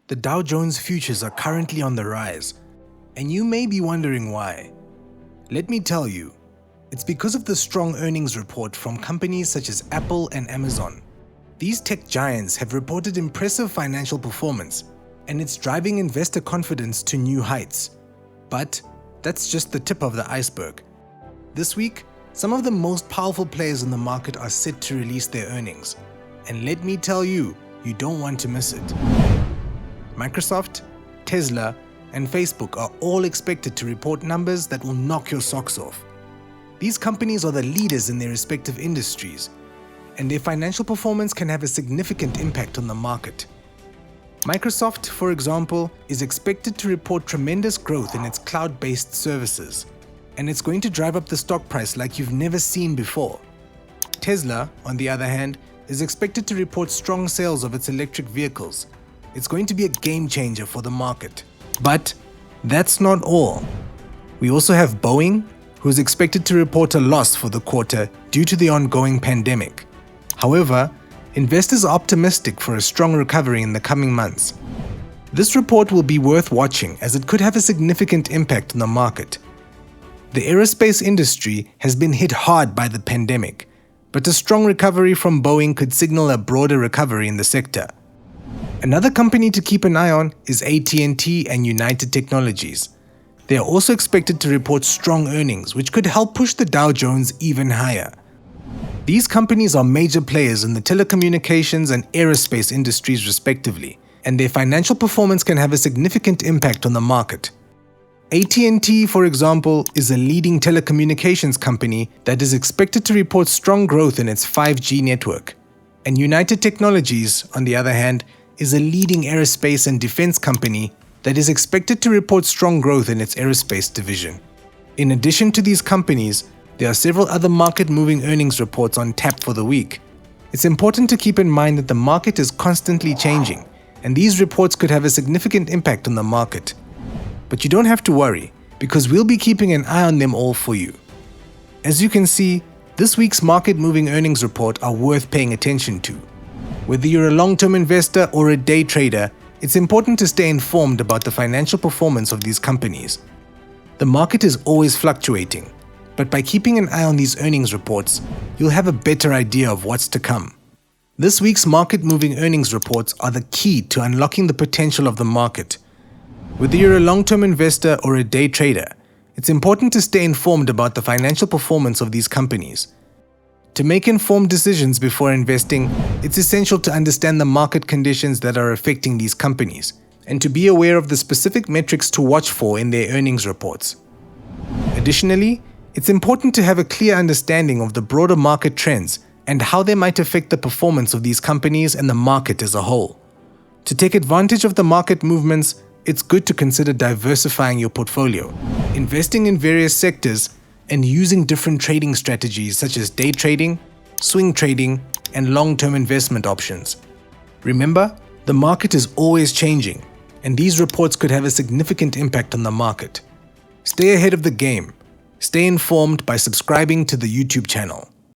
The Dow Jones futures are currently on the rise, and you may be wondering why. Let me tell you, it's because of the strong earnings report from companies such as Apple and Amazon. These tech giants have reported impressive financial performance, and it's driving investor confidence to new heights. But that's just the tip of the iceberg. This week, some of the most powerful players in the market are set to release their earnings. And let me tell you, you don't want to miss it. Microsoft, Tesla, and Facebook are all expected to report numbers that will knock your socks off. These companies are the leaders in their respective industries, and their financial performance can have a significant impact on the market. Microsoft, for example, is expected to report tremendous growth in its cloud-based services, and it's going to drive up the stock price like you've never seen before. Tesla, on the other hand, is expected to report strong sales of its electric vehicles. It's going to be a game changer for the market. But that's not all. We also have Boeing, who is expected to report a loss for the quarter due to the ongoing pandemic. However, investors are optimistic for a strong recovery in the coming months. This report will be worth watching as it could have a significant impact on the market. The aerospace industry has been hit hard by the pandemic, but a strong recovery from Boeing could signal a broader recovery in the sector. Another company to keep an eye on is AT&T and United Technologies. They are also expected to report strong earnings, which could help push the Dow Jones even higher. These companies are major players in the telecommunications and aerospace industries respectively, and their financial performance can have a significant impact on the market. AT&T, for example, is a leading telecommunications company that is expected to report strong growth in its 5G network. And United Technologies, on the other hand, is a leading aerospace and defense company that is expected to report strong growth in its aerospace division. In addition to these companies, there are several other market-moving earnings reports on tap for the week. It's important to keep in mind that the market is constantly changing, and these reports could have a significant impact on the market. But you don't have to worry, because we'll be keeping an eye on them all for you. As you can see, this week's market-moving earnings report are worth paying attention to. Whether you're a long-term investor or a day trader, it's important to stay informed about the financial performance of these companies. The market is always fluctuating, but by keeping an eye on these earnings reports, you'll have a better idea of what's to come. This week's market-moving earnings reports are the key to unlocking the potential of the market. Whether you're a long-term investor or a day trader, it's important to stay informed about the financial performance of these companies. To make informed decisions before investing, it's essential to understand the market conditions that are affecting these companies and to be aware of the specific metrics to watch for in their earnings reports. Additionally, it's important to have a clear understanding of the broader market trends and how they might affect the performance of these companies and the market as a whole. To take advantage of the market movements, it's good to consider diversifying your portfolio, investing in various sectors, and using different trading strategies such as day trading, swing trading, and long-term investment options. Remember, the market is always changing, and these reports could have a significant impact on the market. Stay ahead of the game. Stay informed by subscribing to the YouTube channel.